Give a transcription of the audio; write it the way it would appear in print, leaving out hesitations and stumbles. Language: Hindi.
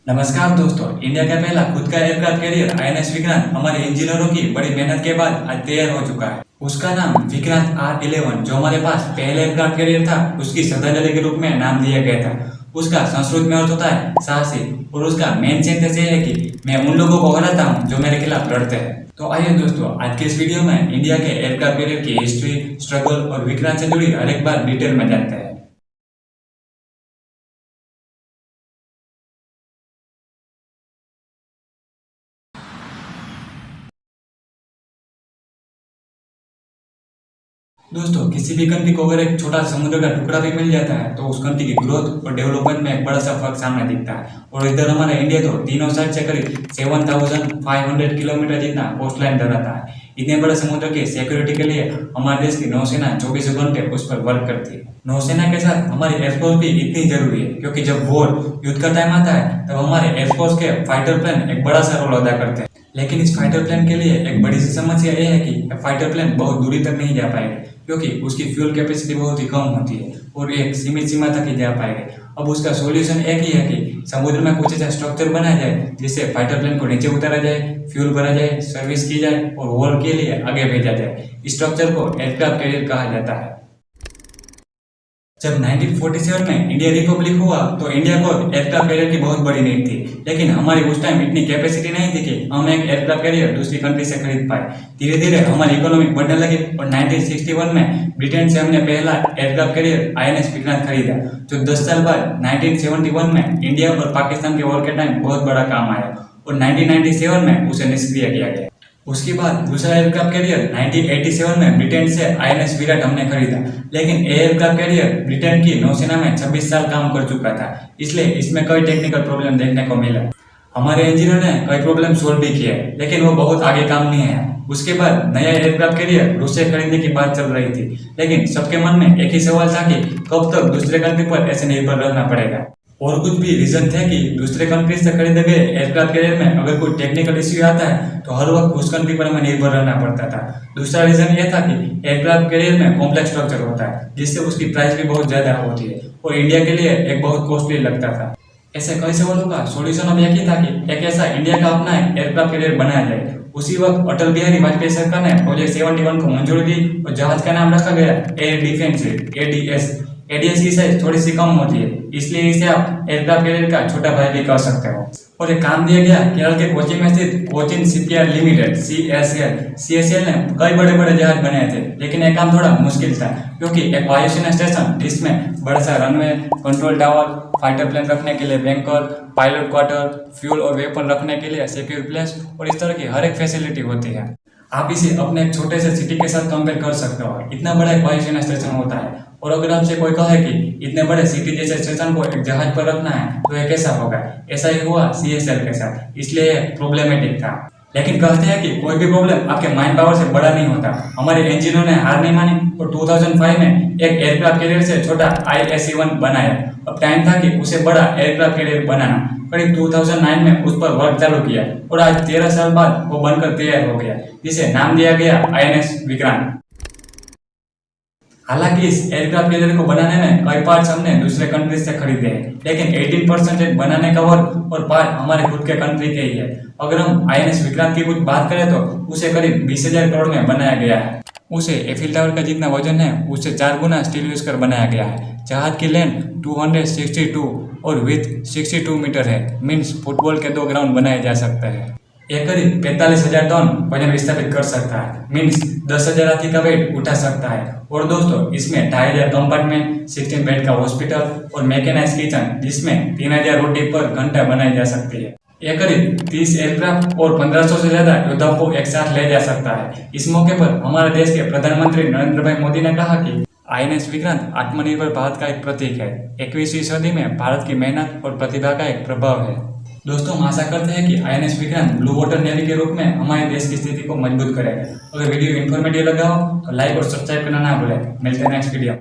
नमस्कार दोस्तों, इंडिया का पहला खुद का एयरक्राफ्ट कैरियर आईएनएस विक्रांत हमारे इंजीनियरों की बड़ी मेहनत के बाद आज तैयार हो चुका है। उसका नाम विक्रांत R11 जो हमारे पास पहले एयरक्राफ्ट कैरियर था उसकी श्रद्धांजलि के रूप में नाम दिया गया था। उसका संस्कृत में अर्थ होता है साहसी और उसका मेन सेंटेंस ये है कि मैं उन लोगों को हराता हूँ जो मेरे खिलाफ लड़ते हैं। तो आइए दोस्तों, आज के इस वीडियो में इंडिया के एयरक्राफ्ट कैरियर की हिस्ट्री, स्ट्रगल और विक्रांत से जुड़ी हर एक बात डिटेल में जानते हैं। दोस्तों, किसी भी कंट्री को अगर एक छोटा समुद्र का टुकड़ा भी मिल जाता है तो उस कंट्री की ग्रोथ और डेवलपमेंट में एक बड़ा सा फर्क सामने दिखता है। और इधर हमारा इंडिया तो तीनों साइड से करीब 7,500 किलोमीटर जितना कोस्ट लाइन धराता है। इतने बड़े समुद्र की सिक्योरिटी के लिए हमारे देश की नौसेना 24 घंटे उस पर वर्क करती है। नौसेना के साथ हमारी एयरफोर्स भी इतनी जरूरी है क्योंकि जब वॉर युद्ध का टाइम आता है तब हमारे एयरफोर्स के फाइटर प्लेन एक बड़ा सा रोल अदा करते हैं। लेकिन इस फाइटर प्लेन के लिए एक बड़ी सी समस्या यह है कि फाइटर प्लेन बहुत दूरी तक नहीं जा पाएगा क्योंकि उसकी फ्यूल कैपेसिटी बहुत ही कम होती है और एक सीमित सीमा तक ही जा पाएगा। अब उसका सॉल्यूशन एक ही है कि समुद्र में कुछ ऐसा स्ट्रक्चर बनाया जाए जिससे फाइटर प्लेन को नीचे उतारा जाए, फ्यूल भरा जाए, सर्विस की जाए और वॉर के लिए आगे भेजा जाए। इस स्ट्रक्चर को एयरक्राफ्ट कैरियर कहा जाता है। जब 1947 में इंडिया रिपब्लिक हुआ तो इंडिया को एयरक्राफ्ट कैरियर की बहुत बड़ी नीड थी, लेकिन हमारी उस टाइम इतनी कैपेसिटी नहीं थी कि हम एक एयरक्राफ्ट कैरियर दूसरी कंट्री से खरीद पाए। धीरे धीरे हमारी इकोनॉमी बढ़ने लगी और 1961 में ब्रिटेन से हमने पहला एयरक्राफ्ट कैरियर आईएनएस विक्रांत खरीदा, जो 10 साल बाद 1971 में इंडिया और पाकिस्तान के वॉर के टाइम बहुत बड़ा काम आया और 1997 में उसे निष्क्रिय किया गया। उसके बाद दूसरा एयरक्राफ्ट कैरियर 1987 में ब्रिटेन से आईएनएस विराट हमने खरीदा, लेकिन एयरक्राफ्ट कैरियर ब्रिटेन की नौसेना में 26 साल काम कर चुका था, इसलिए इसमें कई टेक्निकल प्रॉब्लम देखने को मिला। हमारे इंजीनियर ने कई प्रॉब्लम सोल्व भी किए, लेकिन वो बहुत आगे काम नहीं है। उसके बाद नया एयरक्राफ्ट कैरियर रूस से खरीदने की बात चल रही थी, लेकिन सबके मन में एक ही सवाल था कि कब तक दूसरे कंट्री पर ऐसे निर्भर रहना पड़ेगा। और कुछ भी रीजन थे कि दूसरे कंट्री से खरीदे गए एयरक्राफ्ट कैरियर में अगर कोई टेक्निकल इश्यू आता है तो हर वक्त उस कंट्री पर हमें निर्भर रहना पड़ता था। दूसरा रीजन ये था कि एयरक्राफ्ट कैरियर में कॉम्प्लेक्स स्ट्रक्चर होता है जिससे उसकी प्राइस भी बहुत ज्यादा होती है और इंडिया के लिए एक बहुत कॉस्टली लगता था। ऐसे कई सवालों का सॉल्यूशन अब एक ही था कि एक ऐसा इंडिया का अपना एयरक्राफ्ट कैरियर बनाया जाए। उसी वक्त अटल बिहारी वाजपेयी सरकार ने प्रोजेक्ट 71 को मंजूरी दी और जहाज का नाम रखा गया एयर डिफेंस ADS। एडीएस की साइज थोड़ी सी कम होती है, इसलिए इसे आप एयरक्राफ्ट कैरियर का छोटा भाई भी कर सकते हो। और एक काम दिया गया केरल के कोच्चि में स्थित कोचिन शिपयार्ड लिमिटेड CSL ने कई बड़े बड़े जहाज बनाए थे, लेकिन यह काम थोड़ा मुश्किल था क्योंकि एक वायुसेना स्टेशन जिसमें बड़ा सा runway, control tower, fighter plane रखने के लिए बैंकर, पायलट क्वार्टर, फ्यूल और वेपन रखने के लिए सिक्योर प्लेस और इस तरह की हर एक फैसिलिटी होती है। आप इसे अपने एक छोटे से सिटी के साथ कंपेयर कर सकते हो। इतना बड़ा एक वायुसेना स्टेशन होता है और अगर आपसे कोई कहे कि इतने बड़े सिटी जैसे स्टेशन को एक जहाज पर रखना है तो ये कैसा होगा, ऐसा ही हुआ CSL के साथ, इसलिए प्रॉब्लमेटिक था। लेकिन कहते हैं कि कोई भी प्रॉब्लम आपके माइंड पावर से बड़ा नहीं होता। हमारे इंजीनियर ने हार नहीं मानी और 2005 में एक एयरक्राफ्ट कैरियर से छोटा ISE-1 बनाया। अब टाइम था कि उसे बड़ा एयरक्राफ्ट कैरियर बनाना। करीब 2009 में उस पर वर्क चालू किया और आज 13 साल बाद वो बनकर तैयार हो गया, जिसे नाम दिया गया आईएनएस विक्रांत। हालांकि इस एयरक्राफ्ट कैरियर को बनाने में कई पार्ट्स हमने दूसरे कंट्री से खरीदे हैं, लेकिन 18% बनाने का वर्क और पार्ट हमारे खुद के कंट्री के ही है। अगर हम आईएनएस विक्रांत की कुछ बात करें तो उसे करीब 20,000 करोड़ में बनाया गया है। उसे एफिल टावर का जितना वजन है उससे 4 गुना स्टील यूज कर बनाया गया है। जहाज की लेंथ 262 और विड्थ 62 मीटर है, मीन्स फुटबॉल के 2 ग्राउंड बनाए जा सकते हैं। यह करीब 45,000 टन वजन विस्थापित कर सकता है, मीन्स 10,000 हाथी का वेट उठा सकता है। और दोस्तों, इसमें 2,500 कंपार्टमेंट, 16 बेड का हॉस्पिटल और मैकेनाइज्ड किचन जिसमें 3,000 रोटी पर घंटा बनाई जा सकती है। यह करीब 30 एयरक्राफ्ट और 1500 से ज्यादा योद्धाओं को एक साथ ले जा सकता है। इस मौके पर हमारे देश के प्रधानमंत्री नरेंद्र भाई मोदी ने कहा कि आईएनएस विक्रांत आत्मनिर्भर भारत का एक प्रतीक है। 21वीं सदी में भारत की मेहनत और प्रतिभा का एक प्रभाव है। दोस्तों, हम आशा करते हैं कि INS Vikrant blue water navy के रूप में हमारे देश की स्थिति को मजबूत करेगा। अगर वीडियो इन्फॉर्मेटिव लगा हो तो लाइक और सब्सक्राइब करना ना भूलें। मिलते हैं नेक्स्ट वीडियो।